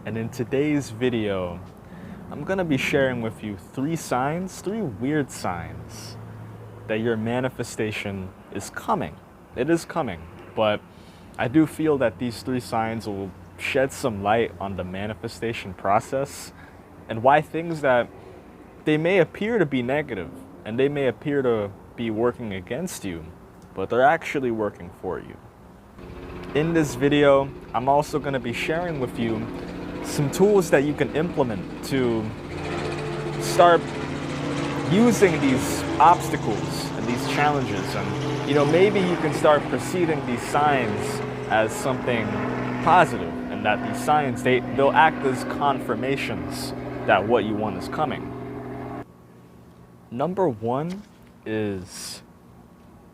And in today's video, I'm gonna be sharing with you three weird signs that your manifestation is coming. It is coming, but I do feel that these three signs will shed some light on the manifestation process and why things that they may appear to be negative and they may appear to be working against you, but they're actually working for you. In this video, I'm also going to be sharing with you some tools that you can implement to start using these obstacles and these challenges, and maybe you can start perceiving these signs as something positive, and that these signs they'll act as confirmations that what you want is coming. Number one is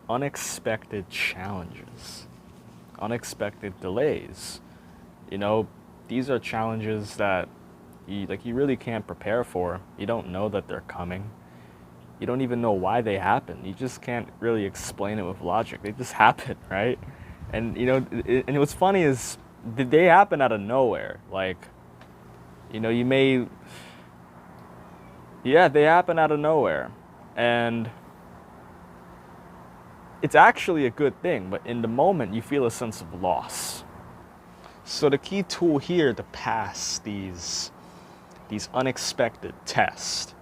unexpected challenges, unexpected delays. These are challenges that you really can't prepare for. You don't know that they're coming. You don't even know why they happen. You just can't really explain it with logic. They just happen, right? And and what's funny is they happen out of nowhere. They happen out of nowhere. And it's actually a good thing, but in the moment you feel a sense of loss. So the key tool here to pass these unexpected tests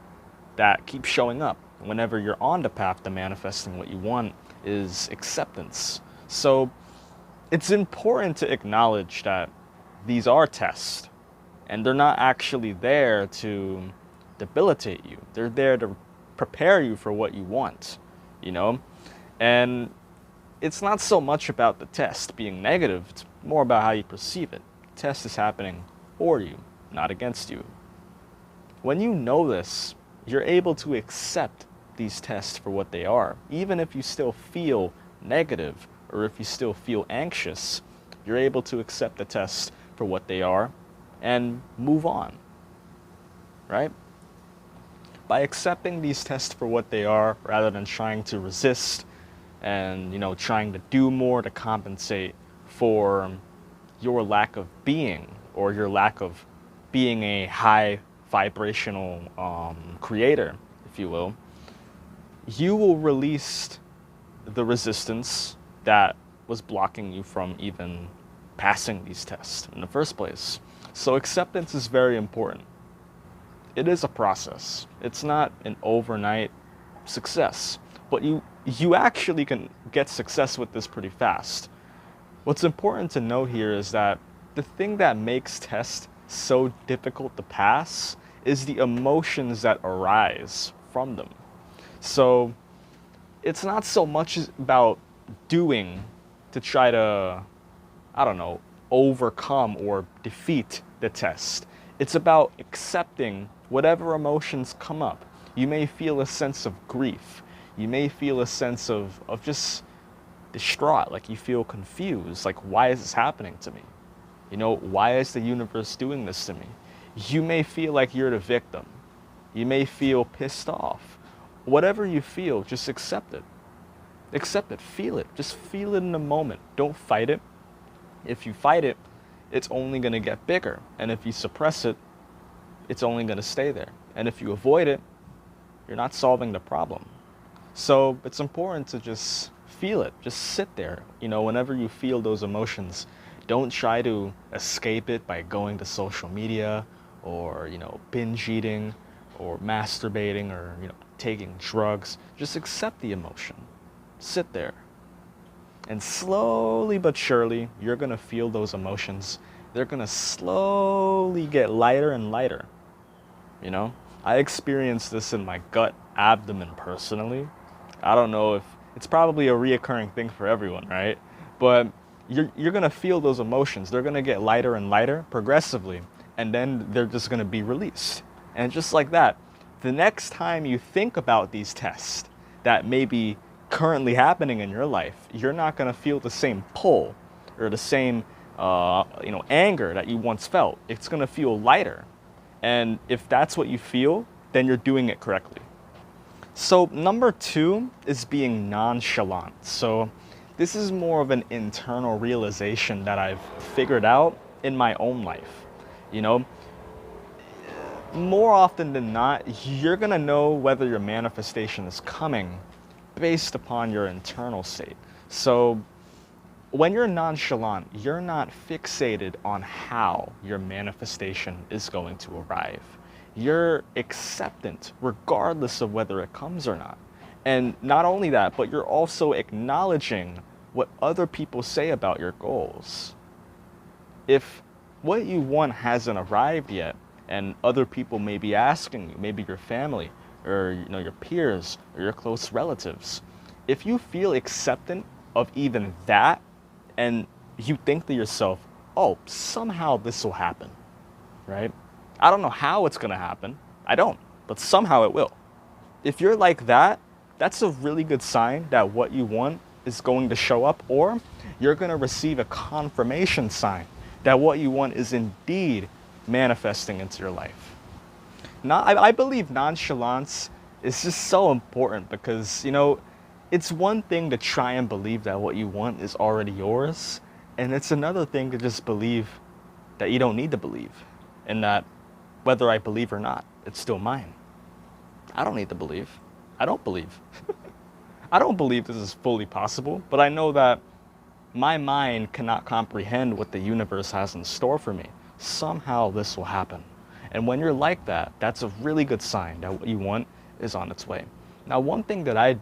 that keep showing up whenever you're on the path to manifesting what you want is acceptance. So it's important to acknowledge that these are tests and they're not actually there to debilitate you. They're there to prepare you for what you want, And it's not so much about the test being negative, it's more about how you perceive it. The test is happening for you, not against you. When you know this, you're able to accept these tests for what they are. Even if you still feel negative or if you still feel anxious, you're able to accept the tests for what they are and move on, right? By accepting these tests for what they are, rather than trying to resist and trying to do more to compensate for your lack of being, or your lack of being a high vibrational creator, if you will release the resistance that was blocking you from even passing these tests in the first place. So acceptance is very important. It is a process. It's not an overnight success, but you actually can get success with this pretty fast. What's important to note here is that the thing that makes tests so difficult to pass is the emotions that arise from them. So it's not so much about doing to try to, overcome or defeat the test. It's about accepting whatever emotions come up. You may feel a sense of grief. You may feel a sense of just distraught, like you feel confused, like, why is this happening to me? Why is the universe doing this to me? You may feel like you're the victim. You may feel pissed off. Whatever you feel, just accept it. Accept it, feel it. Just feel it in the moment. Don't fight it. If you fight it, it's only gonna get bigger. And if you suppress it, it's only gonna stay there. And if you avoid it, you're not solving the problem. So it's important to just feel it. Just sit there. Whenever you feel those emotions, don't try to escape it by going to social media or, binge eating or masturbating or, taking drugs. Just accept the emotion. Sit there. And slowly but surely, you're going to feel those emotions. They're going to slowly get lighter and lighter. I experienced this in my gut abdomen personally. I don't know if it's probably a reoccurring thing for everyone, right? But you're going to feel those emotions. They're going to get lighter and lighter progressively, and then they're just going to be released. And just like that, the next time you think about these tests that may be currently happening in your life, you're not going to feel the same pull or the same anger that you once felt. It's going to feel lighter. And if that's what you feel, then you're doing it correctly. So number two is being nonchalant. So this is more of an internal realization that I've figured out in my own life. You know, more often than not, you're gonna know whether your manifestation is coming based upon your internal state. So when you're nonchalant, you're not fixated on how your manifestation is going to arrive. You're acceptant regardless of whether it comes or not. And not only that, but you're also acknowledging what other people say about your goals. If what you want hasn't arrived yet, and other people may be asking you, maybe your family or your peers or your close relatives, if you feel acceptant of even that, and you think to yourself, oh, somehow this will happen, right? I don't know how it's gonna happen. I don't, but somehow it will. If you're like that, that's a really good sign that what you want is going to show up, or you're gonna receive a confirmation sign that what you want is indeed manifesting into your life. Now, I believe nonchalance is just so important because, it's one thing to try and believe that what you want is already yours, and it's another thing to just believe that you don't need to believe, and that whether I believe or not, it's still mine. I don't need to believe. I don't believe. I don't believe this is fully possible, but I know that my mind cannot comprehend what the universe has in store for me. Somehow this will happen. And when you're like that, that's a really good sign that what you want is on its way. Now, one thing that I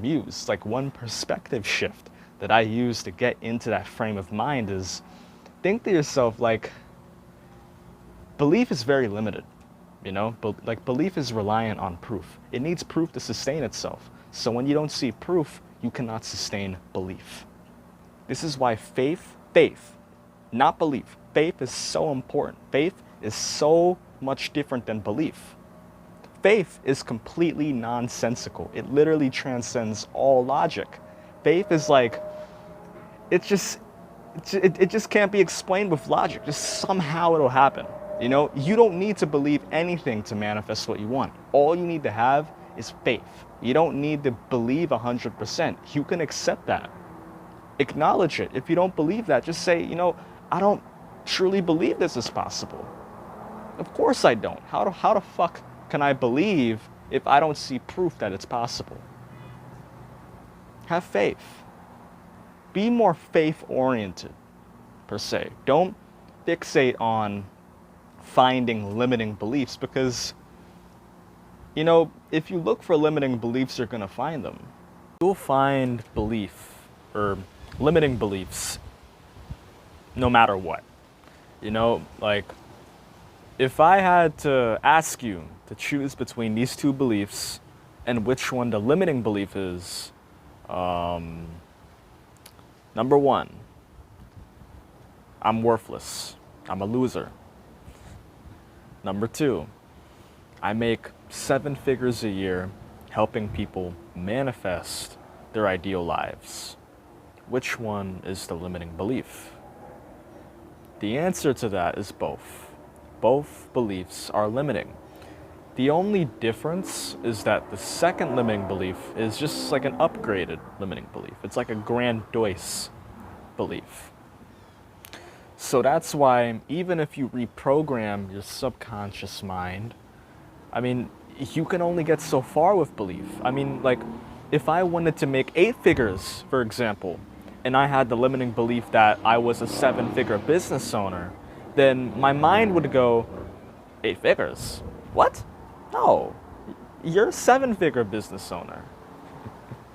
use, like one perspective shift that I use to get into that frame of mind is think to yourself, like, belief is very limited, like belief is reliant on proof. It needs proof to sustain itself. So when you don't see proof, you cannot sustain belief. This is why faith, not belief. Faith is so important. Faith is so much different than belief. Faith is completely nonsensical. It literally transcends all logic. Faith is like, it just can't be explained with logic. Just somehow it'll happen. You don't need to believe anything to manifest what you want. All you need to have is faith. You don't need to believe 100%. You can accept that. Acknowledge it. If you don't believe that, just say, I don't truly believe this is possible. Of course I don't. How the fuck can I believe if I don't see proof that it's possible? Have faith. Be more faith-oriented, per se. Don't fixate on finding limiting beliefs because, if you look for limiting beliefs, you're going to find them. You'll find belief or limiting beliefs no matter what. Like, if I had to ask you to choose between these two beliefs and which one the limiting belief is, number one, I'm worthless. I'm a loser. Number two, I make 7 figures a year helping people manifest their ideal lives. Which one is the limiting belief? The answer to that is both. Both beliefs are limiting. The only difference is that the second limiting belief is just like an upgraded limiting belief. It's like a grandiose belief. So that's why even if you reprogram your subconscious mind, you can only get so far with belief. Like, if I wanted to make 8 figures, for example, and I had the limiting belief that I was a 7-figure business owner, then my mind would go, 8 figures? What? No, you're a 7-figure business owner.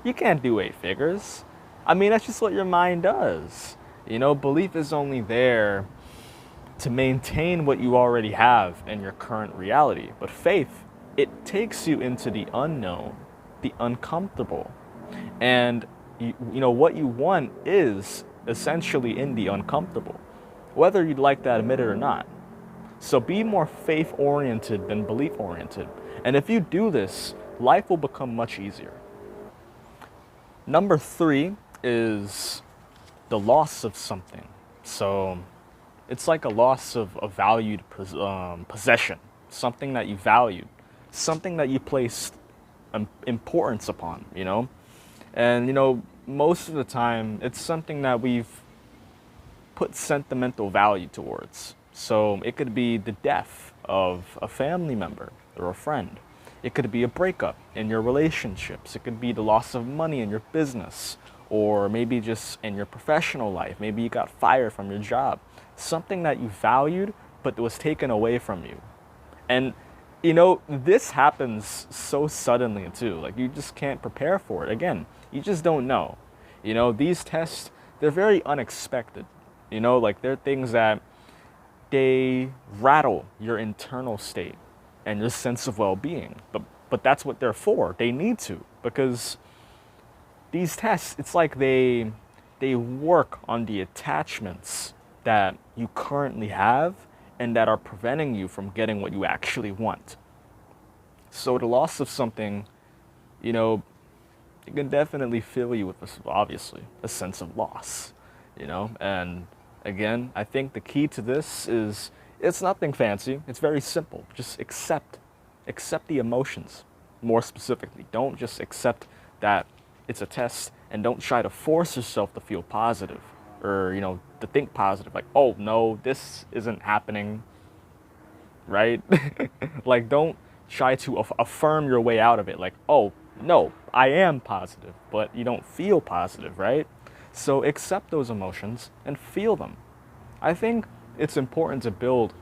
You can't do 8 figures. That's just what your mind does. Belief is only there to maintain what you already have in your current reality. But faith, it takes you into the unknown, the uncomfortable. And what you want is essentially in the uncomfortable, whether you'd like to admit it or not. So be more faith-oriented than belief-oriented. And if you do this, life will become much easier. Number 3 is the loss of something. So it's like a loss of a valued possession, something that you valued, something that you placed importance upon, And, most of the time, it's something that we've put sentimental value towards. So it could be the death of a family member or a friend. It could be a breakup in your relationships. It could be the loss of money in your business, or maybe just in your professional life. Maybe you got fired from your job. Something that you valued but was taken away from you. And this happens so suddenly too. Like, you just can't prepare for it. Again, you just don't know. These tests, they're very unexpected. Like, they're things that they rattle your internal state and your sense of well-being. But that's what they're for. They need to, because these tests, it's like they work on the attachments that you currently have and that are preventing you from getting what you actually want. So the loss of something, it can definitely fill you with, obviously, a sense of loss, And again, I think the key to this is, it's nothing fancy. It's very simple. Just accept the emotions. More specifically, don't just accept that it's a test, and don't try to force yourself to feel positive, or to think positive. Like, oh no, this isn't happening, right? Like, don't try to affirm your way out of it. Like, oh no, I am positive, but you don't feel positive, right? So accept those emotions and feel them. I think it's important to build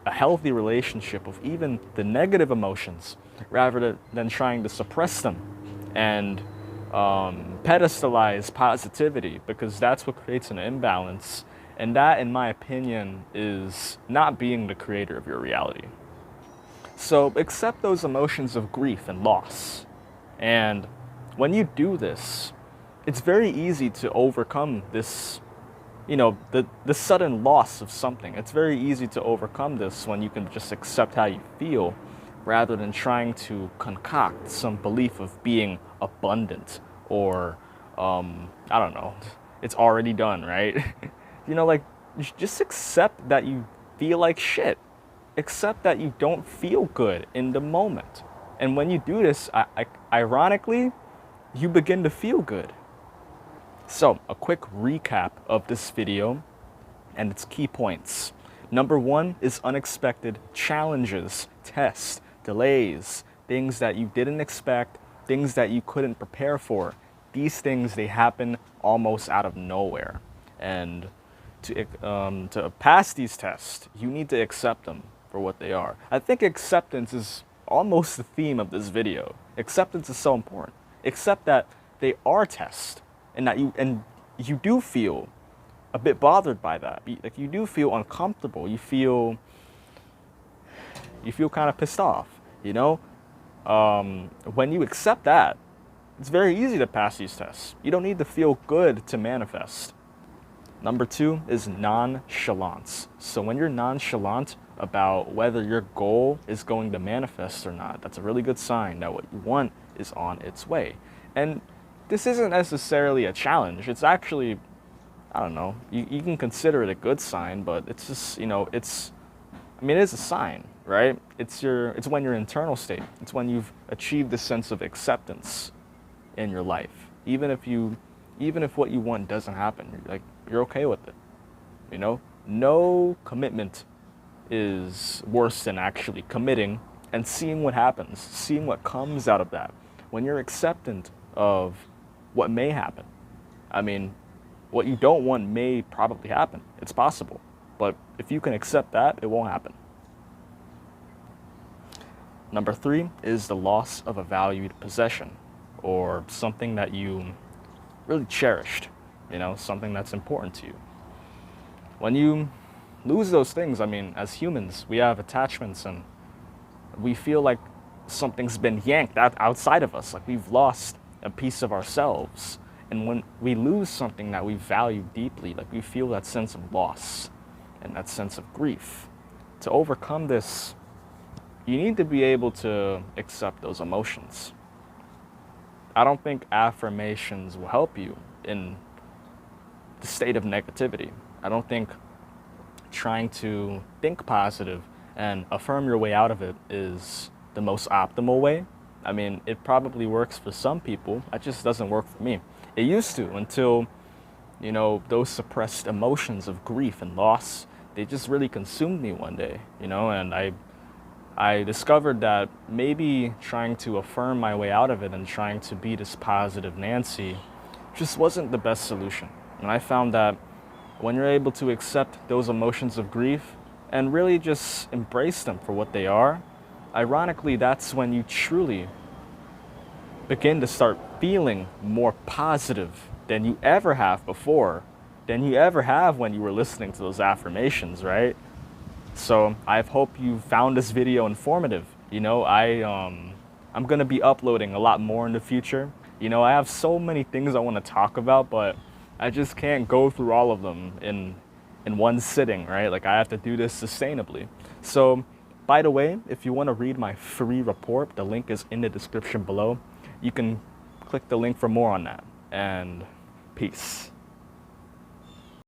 a healthy relationship with even the negative emotions, rather than trying to suppress them and pedestalize positivity, because that's what creates an imbalance. And that, in my opinion, is not being the creator of your reality. So accept those emotions of grief and loss. And when you do this, it's very easy to overcome this, the sudden loss of something. It's very easy to overcome this when you can just accept how you feel, rather than trying to concoct some belief of being abundant, or, I don't know, it's already done, right? Like, just accept that you feel like shit. Accept that you don't feel good in the moment. And when you do this, ironically, you begin to feel good. So, a quick recap of this video and its key points. Number 1 is unexpected challenges, tests, delays, things that you didn't expect, things that you couldn't prepare for. These things, they happen almost out of nowhere. And to pass these tests, you need to accept them for what they are. I think acceptance is almost the theme of this video. Acceptance is so important. Accept that they are tests, and that you do feel a bit bothered by that. Like, you do feel uncomfortable. You feel kind of pissed off. When you accept that, it's very easy to pass these tests. You don't need to feel good to manifest. Number 2 is nonchalance. So when you're nonchalant about whether your goal is going to manifest or not, that's a really good sign that what you want is on its way. And this isn't necessarily a challenge. It's actually, I don't know, you can consider it a good sign, but it's just, it is a sign, right? It's when your internal state, it's when you've achieved this sense of acceptance in your life. Even if what you want doesn't happen, you're okay with it. No commitment is worse than actually committing and seeing what happens, seeing what comes out of that. When you're acceptant of what may happen. What you don't want may probably happen. It's possible. But if you can accept that, it won't happen. Number 3 is the loss of a valued possession, or something that you really cherished, something that's important to you. When you lose those things, as humans, we have attachments, and we feel like something's been yanked outside of us, like we've lost a piece of ourselves. And when we lose something that we value deeply, like, we feel that sense of loss and that sense of grief. To overcome this, you need to be able to accept those emotions. I don't think affirmations will help you in the state of negativity. I don't think trying to think positive and affirm your way out of it is the most optimal way. It probably works for some people. It just doesn't work for me. It used to, until, those suppressed emotions of grief and loss, they just really consumed me one day, you know, and I discovered that maybe trying to affirm my way out of it and trying to be this positive Nancy just wasn't the best solution. And I found that when you're able to accept those emotions of grief and really just embrace them for what they are, ironically, that's when you truly begin to start feeling more positive than you ever have before, than you ever have when you were listening to those affirmations, right? So I hope you found this video informative. You know, I'm gonna be uploading a lot more in the future. You know, I have so many things I want to talk about, but I just can't go through all of them in one sitting, right? Like I have to do this sustainably. So, by the way, if you want to read my free report, the link is in the description below. You can click the link for more on that. And peace.